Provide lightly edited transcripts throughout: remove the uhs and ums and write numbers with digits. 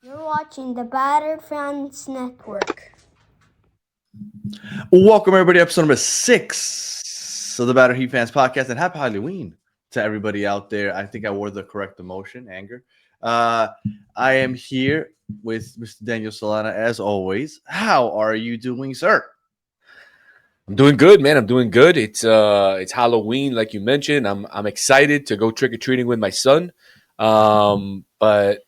You're watching the Battered Fans Network. Welcome, everybody, to episode number 6 of the Batter Heat Fans podcast, and happy Halloween to everybody out there. I think I wore the correct emotion, anger. Uh, I am here with Mr. Daniel Solana, as always. How are you doing, sir? I'm doing good, man. I'm doing good. It's Halloween, like you mentioned. I'm excited to go trick or treating with my son. But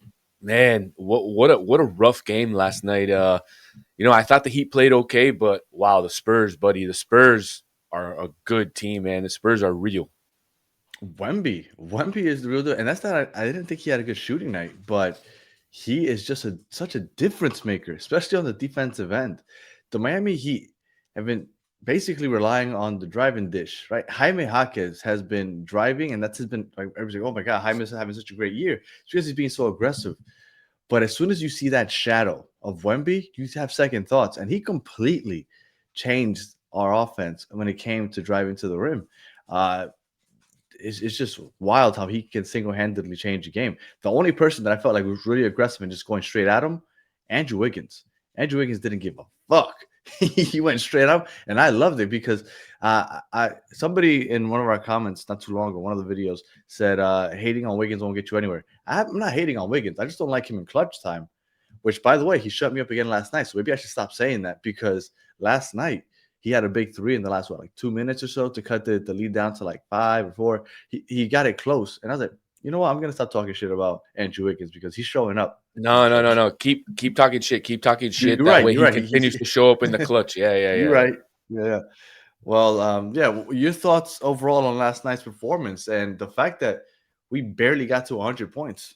man, what a rough game last night. I thought the Heat played okay, but wow, the Spurs, buddy, the Spurs are a good team, man. The Spurs are real. Wemby is the real deal, and that's not. I didn't think he had a good shooting night, but he is just such a difference maker, especially on the defensive end. The Miami Heat have been basically relying on the driving dish, right? Jaime Jaquez has been driving, and that's has been like everybody's like, "Oh my God, Jaime's having such a great year." It's because he's being so aggressive. But as soon as you see that shadow of Wemby, you have second thoughts, and he completely changed our offense when it came to driving to the rim. Uh, it's just wild how he can single-handedly change a game. The only person that I felt like was really aggressive and just going straight at him, Andrew Wiggins. Andrew Wiggins didn't give a fuck. He went straight up, and I loved it because I somebody in one of our comments not too long ago, one of the videos said hating on Wiggins won't get you anywhere. I'm not hating on Wiggins. I just don't like him in clutch time. Which, by the way, he shut me up again last night. So maybe I should stop saying that because last night he had a big three in the last, like 2 minutes or so to cut the lead down to like 5 or 4. He got it close. And I was like, you know what? I'm going to stop talking shit about Andrew Wiggins because he's showing up in the clutch. No. Keep talking shit. Keep talking shit. You're That right. way You're he right. continues to show up in the clutch. You're Yeah. right. Yeah. Well, yeah. Your thoughts overall on last night's performance and the fact that we barely got to 100 points.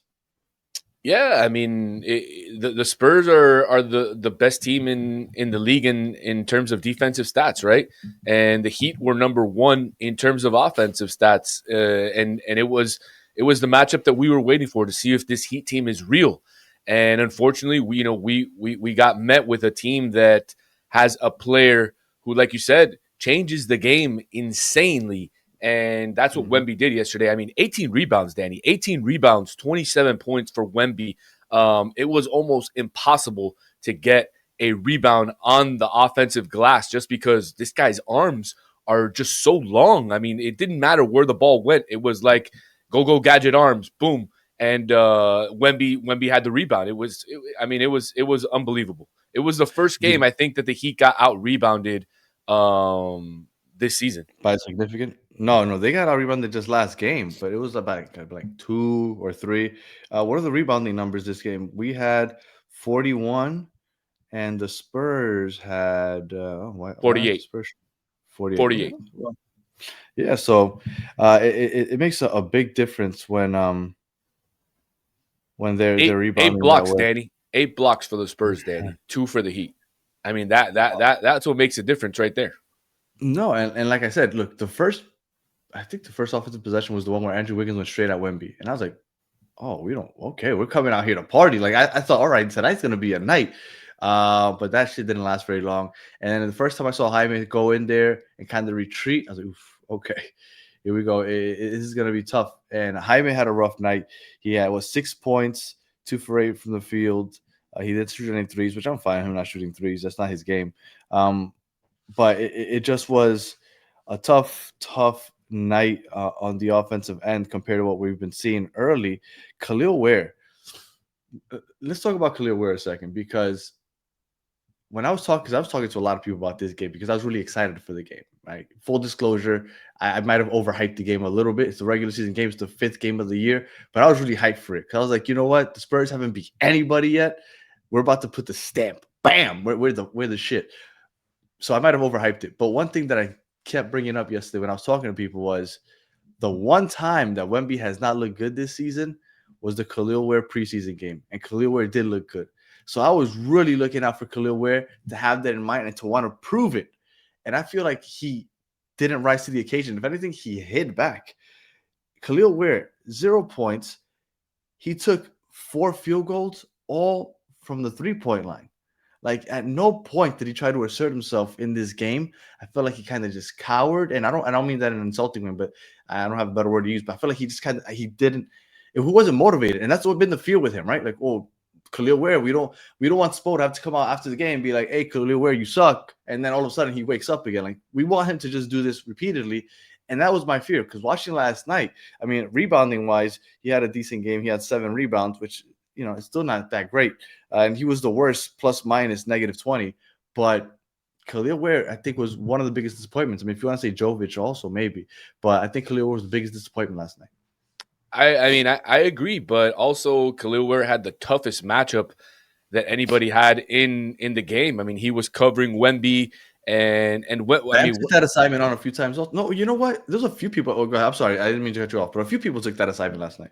Yeah, I mean, the Spurs are the best team in the league in terms of defensive stats, right? And the Heat were number one in terms of offensive stats, and it was the matchup that we were waiting for to see if this Heat team is real. And unfortunately, we got met with a team that has a player who, like you said, changes the game insanely, and that's what Wemby did yesterday. I mean, 18 rebounds, Danny. 18 rebounds, 27 points for Wemby. It was almost impossible to get a rebound on the offensive glass just because this guy's arms are just so long. I mean, it didn't matter where the ball went. It was like go gadget arms, boom, and Wemby had the rebound. It was unbelievable. It was the first game I think that the Heat got out rebounded this season. By significant? No, they got out rebounded just last game, but it was about like 2 or 3. What are the rebounding numbers this game? We had 41, and the Spurs had why are the 48. Spurs 48? Yeah, 48. well, yeah. So it makes a big difference when they're Eight rebounding that blocks, way. Danny. 8 blocks for the Spurs, Danny. 2 for the Heat. I mean that's what makes a difference right there. No, and like I said, look, I think the first offensive possession was the one where Andrew Wiggins went straight at Wemby, and I was like, oh, we're coming out here to party. Like I thought, all right, tonight's gonna be a night. But that shit didn't last very long. And then the first time I saw Jaime go in there and kind of retreat, I was like, oof, okay, here we go. This is gonna be tough. And Jaime had a rough night. He had 6 points, 2 for 8 from the field. He did shoot any threes, which I'm fine. Him not shooting threes. That's not his game. But it just was a tough night on the offensive end compared to what we've been seeing early. Khalil Wear. Let's talk about Khalil Wear a second because because I was talking to a lot of people about this game because I was really excited for the game. Right, full disclosure, I might have overhyped the game a little bit. It's the regular season game; it's the 5th game of the year, but I was really hyped for it because I was like, you know what, the Spurs haven't beat anybody yet. We're about to put the stamp. Bam! We're the shit. So I might have overhyped it. But one thing that I kept bringing up yesterday when I was talking to people was the one time that Wemby has not looked good this season was the Khalil Wear preseason game, and Khalil Wear did look good. So I was really looking out for Khalil Wear to have that in mind and to want to prove it. And I feel like he didn't rise to the occasion. If anything, he hid back. Khalil Wear, 0 points. He took 4 field goals, all from the 3-point line. Like at no point did he try to assert himself in this game. I felt like he kind of just cowered, and I don't mean that in an insulting way, but I don't have a better word to use. But I feel like he just he didn't. He wasn't motivated, and that's what been the feel with him, right? Like, oh, Khalil Wear, we don't want Spo to have to come out after the game and be like, hey, Khalil Wear, you suck. And then all of a sudden he wakes up again. Like, we want him to just do this repeatedly. And that was my fear, because watching last night, I mean, rebounding wise, he had a decent game. He had 7 rebounds, which, it's still not that great. And he was the worst, plus minus negative 20. But Khalil Wear, I think, was one of the biggest disappointments. I mean, if you want to say Jovic also, maybe. But I think Khalil Wear was the biggest disappointment last night. I mean, I agree, but also Khalil Wear had the toughest matchup that anybody had in the game. I mean, he was covering Wemby took that assignment on a few times. No, you know what? There's a few people. Oh, go ahead. I'm sorry, I didn't mean to cut you off, but a few people took that assignment last night.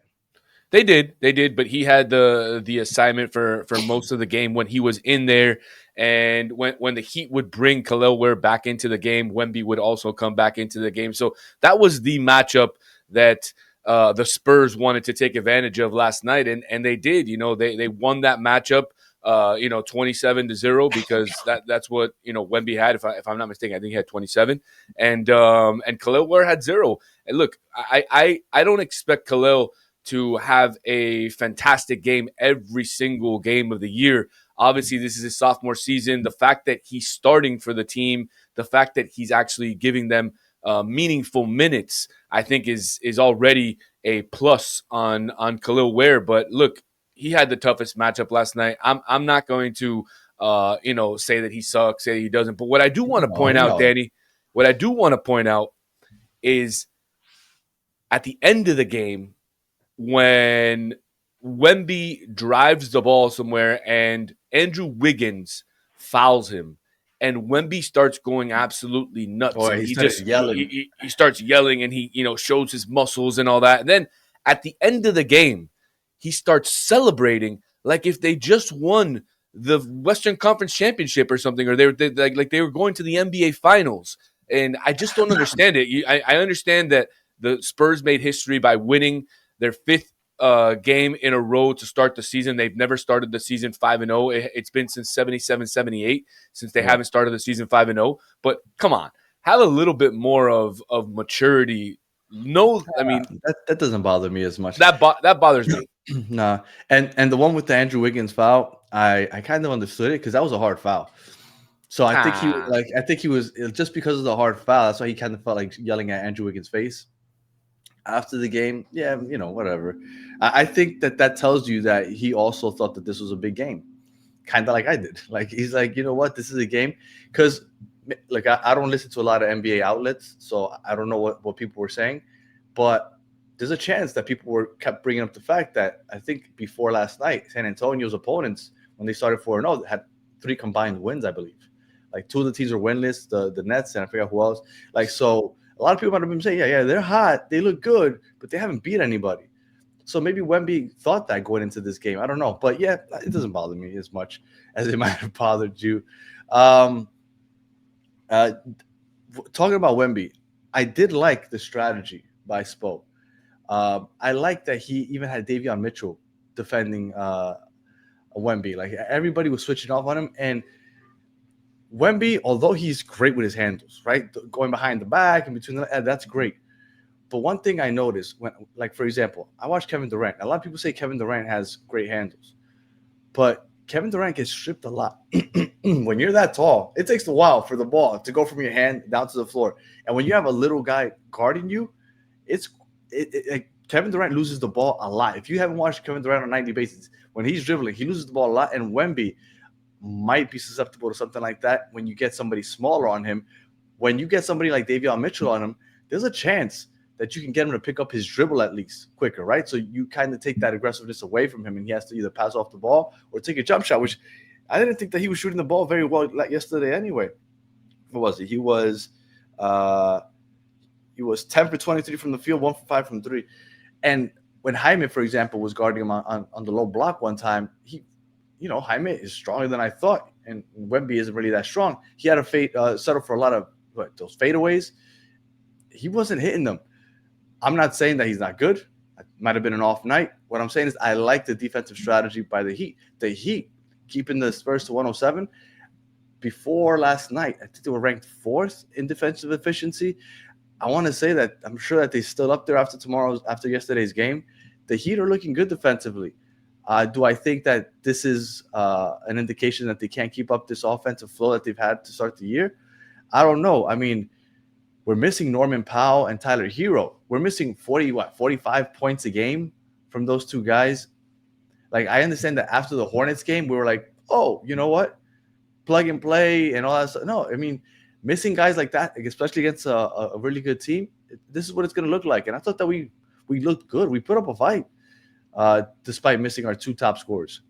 They did, but he had the assignment for most of the game when he was in there, and when the Heat would bring Khalil Wear back into the game, Wemby would also come back into the game. So that was the matchup that the Spurs wanted to take advantage of last night, and they did. They won that matchup. 27-0, because that's what Wemby had. If I'm not mistaken, I think he had 27, and Khalil Wear had 0. And look, I don't expect Khalil to have a fantastic game every single game of the year. Obviously, this is his sophomore season. The fact that he's starting for the team, the fact that he's actually giving them meaningful minutes, I think is already a plus on Khalil Wear. But look, he had the toughest matchup last night. I'm not going to say that he sucks, say he doesn't. But what I do want to point out, Danny, what I do want to point out is at the end of the game, when Wemby drives the ball somewhere and Andrew Wiggins fouls him, and Wemby starts going absolutely nuts. Boy, and he just yelling. He starts yelling, and he shows his muscles and all that. And then at the end of the game, he starts celebrating like if they just won the Western Conference Championship or something, or they were going to the NBA Finals. And I just don't understand it. I understand that the Spurs made history by winning their 5th game in a row to start the season. They've never started the season 5-0. It's been since 77-78 since they haven't started the season 5-0. But come on, have a little bit more of maturity. No, I mean that doesn't bother me as much. That bothers me. Nah, and the one with the Andrew Wiggins foul, I kind of understood it, because that was a hard foul. So I think he was just because of the hard foul. That's why he kind of felt like yelling at Andrew Wiggins' face after the game. Yeah, whatever. I think that tells you that he also thought that this was a big game, kind of like I did. Like, he's like, you know what, this is a game, because like I don't listen to a lot of NBA outlets, so I don't know what people were saying, but there's a chance that people kept bringing up the fact that I think before last night, San Antonio's opponents, when they started 4-0, had 3 combined wins, I believe. Like, 2 of the teams were winless, the Nets, and I forget who else. Like, so a lot of people might have been saying, yeah, they're hot, they look good, but they haven't beat anybody. So maybe Wemby thought that going into this game. I don't know. But yeah, it doesn't bother me as much as it might have bothered you. Talking about Wemby, I did like the strategy by Spo. I like that he even had Davion Mitchell defending Wemby. Like, everybody was switching off on him. And Wemby, although he's great with his handles, right? Going behind the back and between that's great. But one thing I noticed, for example, I watched Kevin Durant. A lot of people say Kevin Durant has great handles, but Kevin Durant gets stripped a lot. When you're that tall, it takes a while for the ball to go from your hand down to the floor. And when you have a little guy guarding you, Kevin Durant loses the ball a lot. If you haven't watched Kevin Durant on 90 basis, when he's dribbling, he loses the ball a lot. And Wemby might be susceptible to something like that when you get somebody smaller on him. When you get somebody like Davion Mitchell on him, there's a chance that you can get him to pick up his dribble at least quicker, right? So you kind of take that aggressiveness away from him, and he has to either pass off the ball or take a jump shot, which I didn't think that he was shooting the ball very well yesterday anyway. What was he? He was 10 for 23 from the field, 1 for 5 from 3. And when Jaime, for example, was guarding him on the low block one time, Jaime is stronger than I thought, and Wemby isn't really that strong. He had a settle for a lot of those fadeaways. He wasn't hitting them. I'm not saying that he's not good. It might have been an off night. What I'm saying is I like the defensive strategy by the Heat. The Heat keeping the Spurs to 107. Before last night, I think they were ranked 4th in defensive efficiency. I want to say that I'm sure that they're still up there after yesterday's game. The Heat are looking good defensively. Do I think that this is an indication that they can't keep up this offensive flow that they've had to start the year? I don't know. I mean, we're missing Norman Powell and Tyler Hero. We're missing 45 points a game from those two guys. Like, I understand that after the Hornets game, we were like, oh, you know what? Plug and play and all that stuff. No, I mean, missing guys like that, especially against a really good team, this is what it's going to look like. And I thought that we looked good. We put up a fight despite missing our two top scorers.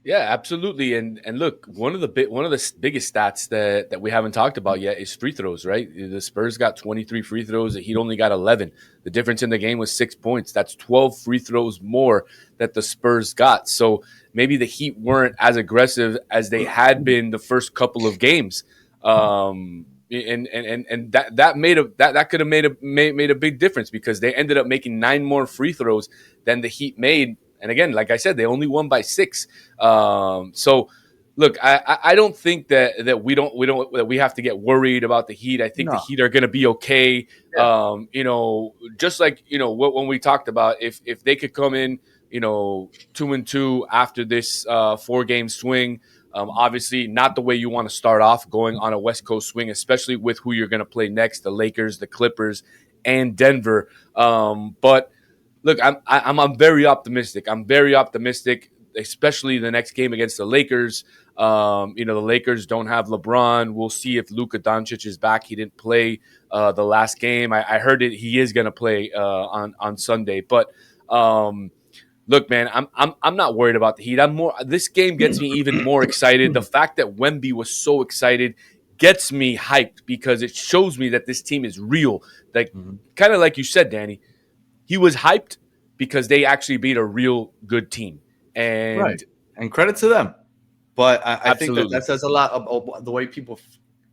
Yeah, absolutely. And look, one of the biggest stats that we haven't talked about yet is free throws, right? The Spurs got 23 free throws. The Heat only got 11. The difference in the game was 6 points. That's 12 free throws more that the Spurs got. So maybe the Heat weren't as aggressive as they had been the first couple of games. And that could have made a big difference because they ended up making 9 more free throws than the Heat made. And again, like I said, they only won by 6. So, look, I don't think that we have to get worried about the Heat. I think the Heat are going to be okay. Yeah. Just like when we talked about if they could come in 2-2 after this 4-game swing. Obviously, not the way you want to start off going on a West Coast swing, especially with who you're going to play next: the Lakers, the Clippers, and Denver. But look, I'm very optimistic. I'm very optimistic, especially the next game against the Lakers. The Lakers don't have LeBron. We'll see if Luka Doncic is back. He didn't play the last game. I heard it. He is going to play on Sunday. But look, man, I'm not worried about the Heat. This game gets me even more excited. The fact that Wemby was so excited gets me hyped because it shows me that this team is real. Like kind of like you said, Danny. He was hyped because they actually beat a real good team. And credit to them. But I think that says a lot about the way people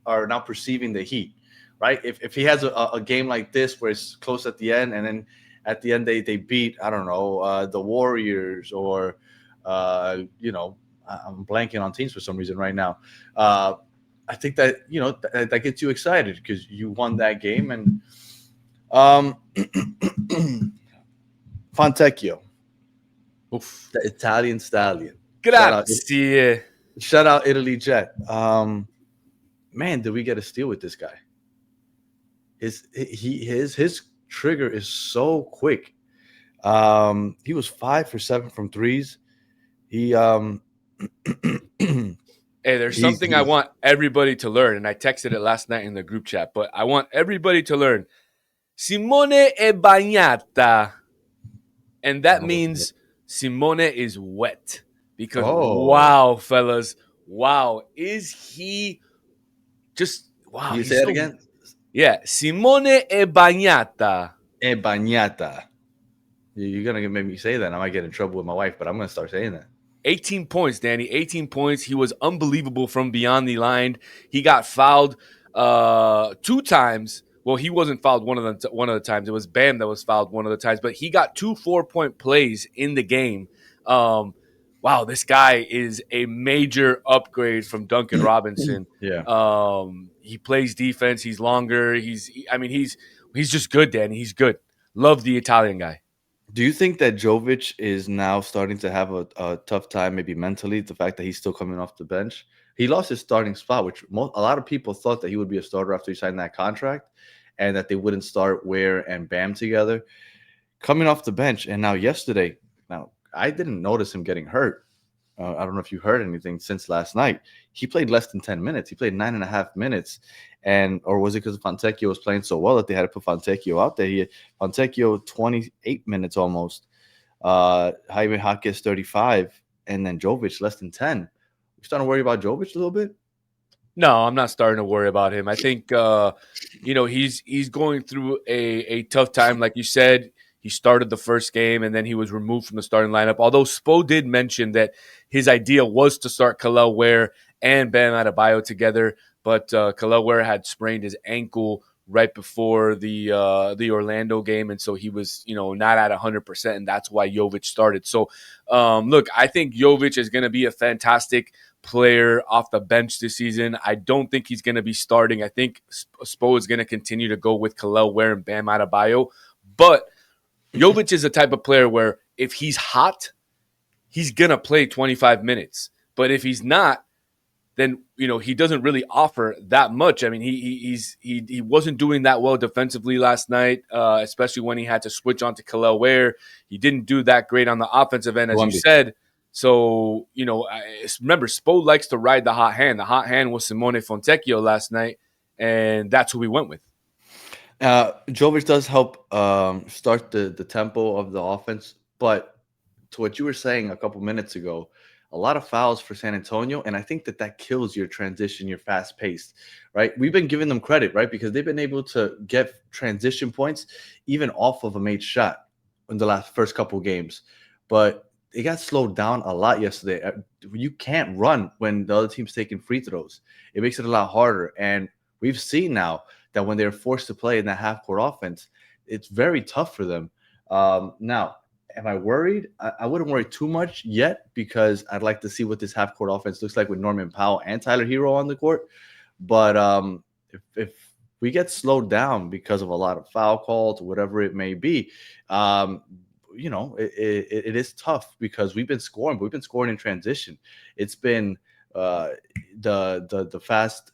are now perceiving the Heat, right? If he has a game like this where it's close at the end and then at the end they beat, I don't know, the Warriors or, I'm blanking on teams for some reason right now. I think that, that gets you excited because you won that game. And Fontecchio, the Italian stallion. Grazie. Shout out Italy Jet. Man, did we get a steal with this guy? His trigger is so quick. He was 5 for 7 from threes. He Hey, there's something I want everybody to learn, and I texted it last night in the group chat, but I want everybody to learn. Simone è bagnata. And that means Simone is wet. Because, wow, fellas, wow, is he just, wow. Can you say it again? Yeah, Simone è bagnata. È bagnata. You're going to make me say that. I might get in trouble with my wife, but I'm going to start saying that. 18 points, Danny. 18 points. He was unbelievable from beyond the line. He got fouled 2 times. Well, he wasn't fouled one of the times. It was Bam that was fouled one of the times. But he got 2 4-point plays in the game. Wow, this guy is a major upgrade from Duncan Robinson. Yeah. He plays defense. He's longer. He's just good, Danny. He's good. Love the Italian guy. Do you think that Jovic is now starting to have a tough time, maybe mentally, the fact that he's still coming off the bench? He lost his starting spot, which a lot of people thought that he would be a starter after he signed that contract and that they wouldn't start Wear and Bam together. Coming off the bench, and now yesterday, I didn't notice him getting hurt. I don't know if you heard anything since last night. He played less than 10 minutes. He played 9.5 minutes. Or was it because Fontecchio was playing so well that they had to put Fontecchio out there? Fontecchio 28 minutes almost. Jaime Jaquez 35, and then Jovic less than 10. You starting to worry about Jovic a little bit? No, I'm not starting to worry about him. I think he's going through a tough time, like you said. He started the first game, and then he was removed from the starting lineup. Although Spo did mention that his idea was to start Khalil Wear and Bam Adebayo together, but Khalil Wear had sprained his ankle right before the Orlando game, and so he was not at 100%, and that's why Jovic started. So, look, I think Jovic is going to be a fantastic player off the bench this season. I don't think he's going to be starting. I think Spo is going to continue to go with Khalil Wear and Bam Adebayo, but Jovic is the type of player where if he's hot, he's going to play 25 minutes. But if he's not, then he doesn't really offer that much. I mean, he wasn't doing that well defensively last night, especially when he had to switch on to Khalil Wear. He didn't do that great on the offensive end, as you said. So, remember, Spo likes to ride the hot hand. The hot hand was Simone Fontecchio last night, and that's who we went with. Jovic does help start the tempo of the offense, but to what you were saying a couple minutes ago, a lot of fouls for San Antonio, and I think that kills your transition, your fast pace, right? We've been giving them credit, right? Because they've been able to get transition points even off of a made shot in the first couple games. But it got slowed down a lot yesterday. You can't run when the other team's taking free throws. It makes it a lot harder. And we've seen now that when they're forced to play in that half-court offense, it's very tough for them. Now, am I worried? I wouldn't worry too much yet because I'd like to see what this half-court offense looks like with Norman Powell and Tyler Hero on the court. But if we get slowed down because of a lot of foul calls or whatever it may be, it is tough because we've been scoring, but we've been scoring in transition. It's been the fast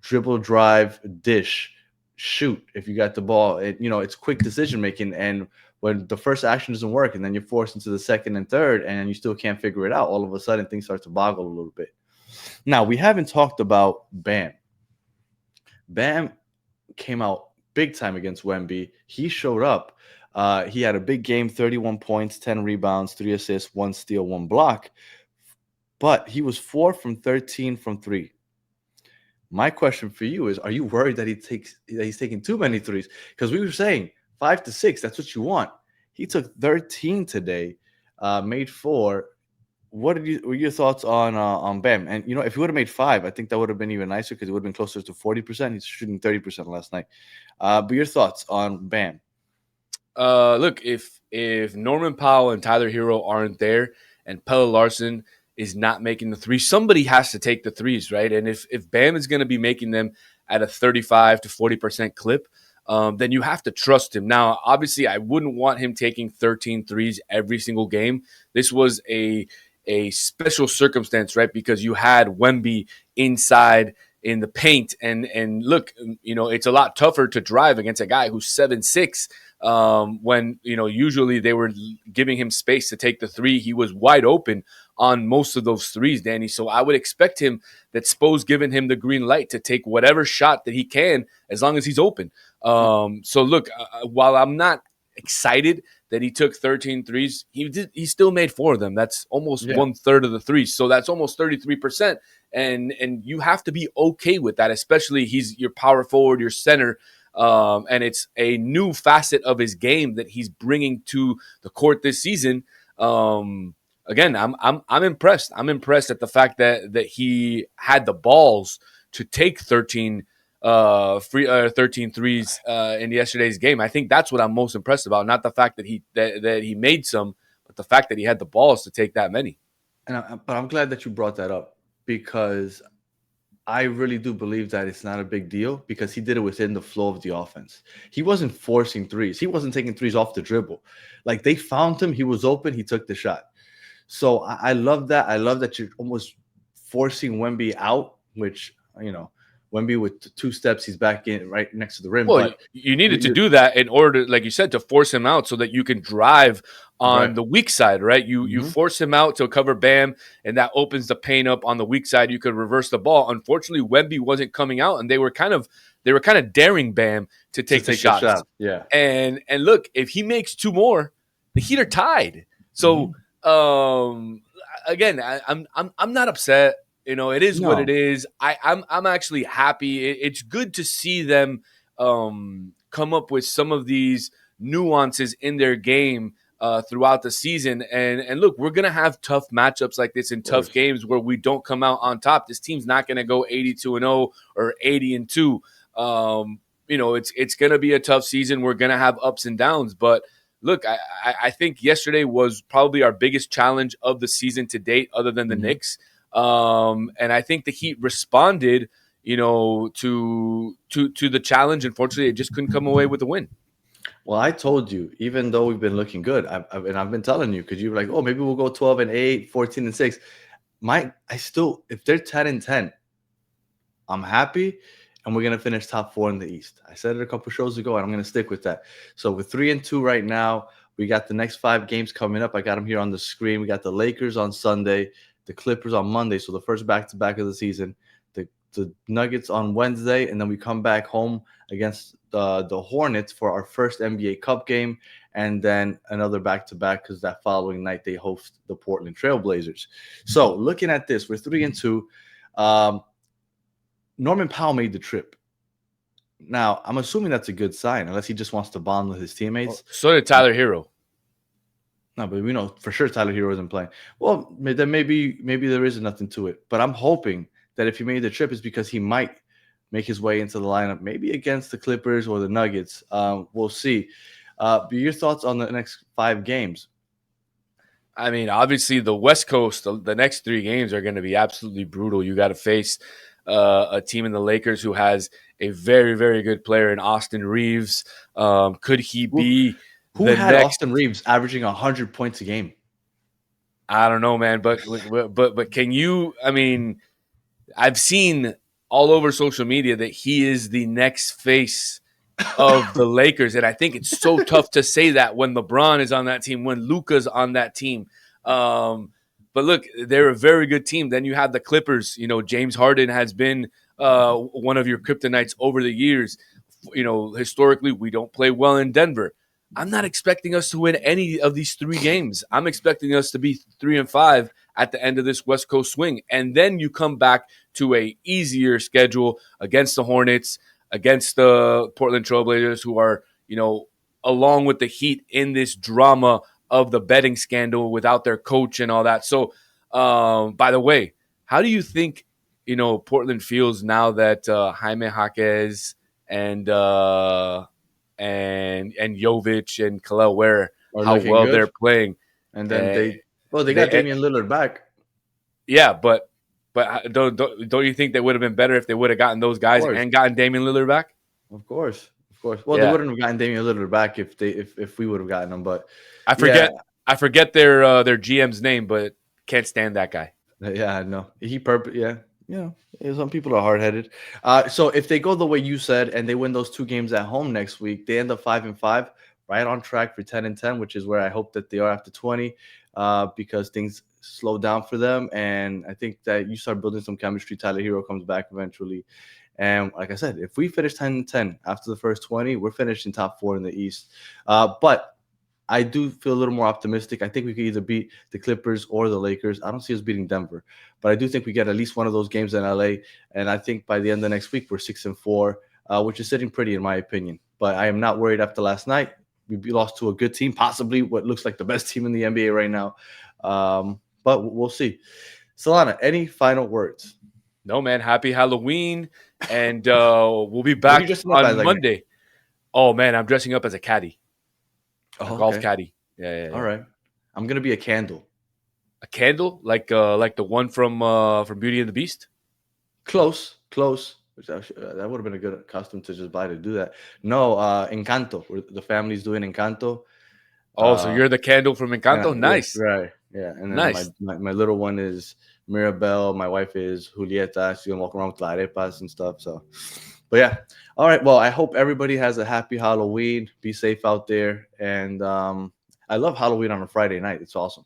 dribble, drive, dish, shoot if you got the ball. It's quick decision making, and when the first action doesn't work and then you're forced into the second and third and you still can't figure it out, all of a sudden things start to boggle a little bit. Now, we haven't talked about Bam. Bam came out big time against Wemby. He showed up. He had a big game, 31 points, 10 rebounds, 3 assists, 1 steal, 1 block. But he was 4 from 13 from 3. My question for you is, are you worried that he's taking too many threes? Because we were saying 5 to 6, that's what you want. He took 13 today, made 4. What were your thoughts on Bam? And if he would have made 5, I think that would have been even nicer because it would have been closer to 40%. He's shooting 30% last night. But your thoughts on Bam? Look, if Norman Powell and Tyler Hero aren't there, and Pelle Larsson is not making the threes, somebody has to take the threes, right? And if Bam is going to be making them at a 35 to 40% clip, then you have to trust him. Now, obviously, I wouldn't want him taking 13 threes every single game. This was a special circumstance, right? Because you had Wemby inside in the paint, and look, it's a lot tougher to drive against a guy who's 7'6". When usually they were giving him space to take the three. He was wide open on most of those threes, Danny. So I would expect him that Spo's giving him the green light to take whatever shot that he can as long as he's open. So look, while I'm not excited that he took 13 threes, he still made 4 of them. That's almost 1/3 of the threes. So that's almost 33%. And you have to be okay with that, especially he's your power forward, your center. And it's a new facet of his game that he's bringing to the court this season. Again, I'm impressed. I'm impressed at the fact that he had the balls to take 13 threes in yesterday's game. I think that's what I'm most impressed about. Not the fact that he made some, but the fact that he had the balls to take that many. But I'm glad that you brought that up because I really do believe that it's not a big deal because he did it within the flow of the offense. He wasn't forcing threes. He wasn't taking threes off the dribble. Like they found him. He was open. He took the shot. So I love that. I love that you're almost forcing Wemby out, which, Wemby with 2 steps, he's back in right next to the rim. Well, you needed to do that in order to, like you said, to force him out so that you can drive on the weak side, right? You force him out to cover Bam, and that opens the paint up on the weak side. You could reverse the ball. Unfortunately, Wemby wasn't coming out, and they were kind of daring Bam to take the shots. Shot. Yeah. And look, if he makes 2 more, the Heat are tied. So again, I'm not upset. It is what it is. I'm actually happy. It's good to see them come up with some of these nuances in their game throughout the season. And look, we're gonna have tough matchups like this in tough games where we don't come out on top. This team's not gonna go 82-0 or 80-2. It's gonna be a tough season. We're gonna have ups and downs, but look, I think yesterday was probably our biggest challenge of the season to date, other than the Knicks. And I think the Heat responded, to the challenge. Unfortunately, it just couldn't come away with a win. Well, I told you, even though we've been looking good, I've been telling you, because you were like, oh, maybe we'll go 12-8, 14-6. If they're 10-10, I'm happy, and we're gonna finish top 4 in the East. I said it a couple shows ago, and I'm gonna stick with that. So we're 3-2 right now. We got the next 5 games coming up. I got them here on the screen. We got the Lakers on Sunday, the Clippers on Monday, so the first back-to-back of the season. The Nuggets on Wednesday, and then we come back home against the Hornets for our first NBA Cup game, and then another back-to-back because that following night they host the Portland Trail Blazers. So looking at this, we're 3-2. Norman Powell made the trip. Now, I'm assuming that's a good sign, unless he just wants to bond with his teammates. So did Tyler Hero. No, but we know for sure Tyler Hero isn't playing. Well, then maybe there is nothing to it. But I'm hoping that if he made the trip, it's because he might make his way into the lineup, maybe against the Clippers or the Nuggets. We'll see. But your thoughts on the next 5 games? I mean, obviously, the West Coast, the next 3 games are going to be absolutely brutal. You got to face a team in the Lakers who has a very, very good player in Austin Reeves. Could he be who had Austin Reeves averaging 100 points a game? I don't know, man. But can you? I mean, I've seen all over social media that he is the next face of the Lakers, and I think it's so tough to say that when LeBron is on that team, when Luka's on that team. But look, they're a very good team. Then you have the Clippers. You know, James Harden has been one of your kryptonites over the years. You know, historically, we don't play well in Denver. I'm not expecting us to win any of these 3 games. I'm expecting us to be 3-5 at the end of this West Coast swing. And then you come back to a easier schedule against the Hornets, against the Portland Trailblazers, who are, you know, along with the Heat in this drama of the betting scandal without their coach and all that. So, by the way, how do you think, you know, Portland feels now that Jaime Jaquez and Jovic and Khalil Wear, how well good. They're playing? And then they got Damian Lillard back. Yeah, but don't you think they would have been better if they would have gotten those guys and gotten Damian Lillard back? Of course. Well, they wouldn't have gotten Damian Lillard back if we would have gotten him. But I forget their GM's name, but can't stand that guy. Yeah, no, some people are hard headed. So if they go the way you said and they win those 2 games at home next week, they end up 5-5, right on track for 10-10, which is where I hope that they are after 20, because things slow down for them. And I think that you start building some chemistry. Tyler Hero comes back eventually. And like I said, if we finish 10-10 after the first 20, we're finishing top 4 in the East. But I do feel a little more optimistic. I think we could either beat the Clippers or the Lakers. I don't see us beating Denver, but I do think we get at least one of those games in LA. And I think by the end of next week, we're 6-4, which is sitting pretty in my opinion. But I am not worried after last night. We lost to a good team, possibly what looks like the best team in the NBA right now. But we'll see. Solana, any final words? No, man. Happy Halloween. And we'll be back on Monday. Oh, man, I'm dressing up as a caddy. Golf caddy. Yeah. All right. I'm gonna be a candle. A candle, like the one from Beauty and the Beast. Close. That would have been a good costume to just buy to do that. No, Encanto. The family's doing Encanto. Oh, so you're the candle from Encanto? Yeah, nice. Right. Yeah. And then nice. my little one is Mirabelle. My wife is Julieta. She's gonna walk around with arepas and stuff. So. But yeah, all right. Well, I hope everybody has a happy Halloween. Be safe out there. And I love Halloween on a Friday night. It's awesome.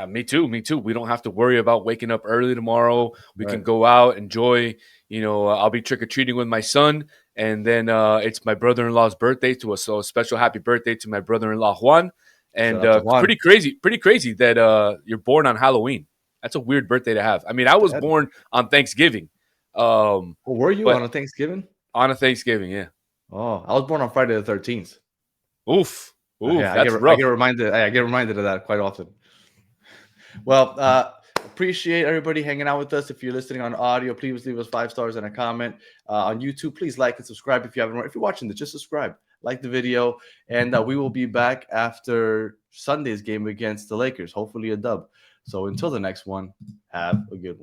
Me too. We don't have to worry about waking up early tomorrow. We can go out, enjoy. You know, I'll be trick-or-treating with my son. And then it's my brother-in-law's birthday so a special happy birthday to my brother-in-law, Juan. And Juan. Pretty crazy that you're born on Halloween. That's a weird birthday to have. I mean, I was born on Thanksgiving. Were you on a Thanksgiving? On a Thanksgiving, yeah. Oh, I was born on Friday the 13th. Oof, yeah, that's rough. I get reminded of that quite often. Well, appreciate everybody hanging out with us. If you're listening on audio, please leave us 5 stars and a comment. On YouTube, please like and subscribe if you haven't. If you're watching this, just subscribe, like the video, and we will be back after Sunday's game against the Lakers. Hopefully a dub. So until the next one, have a good one.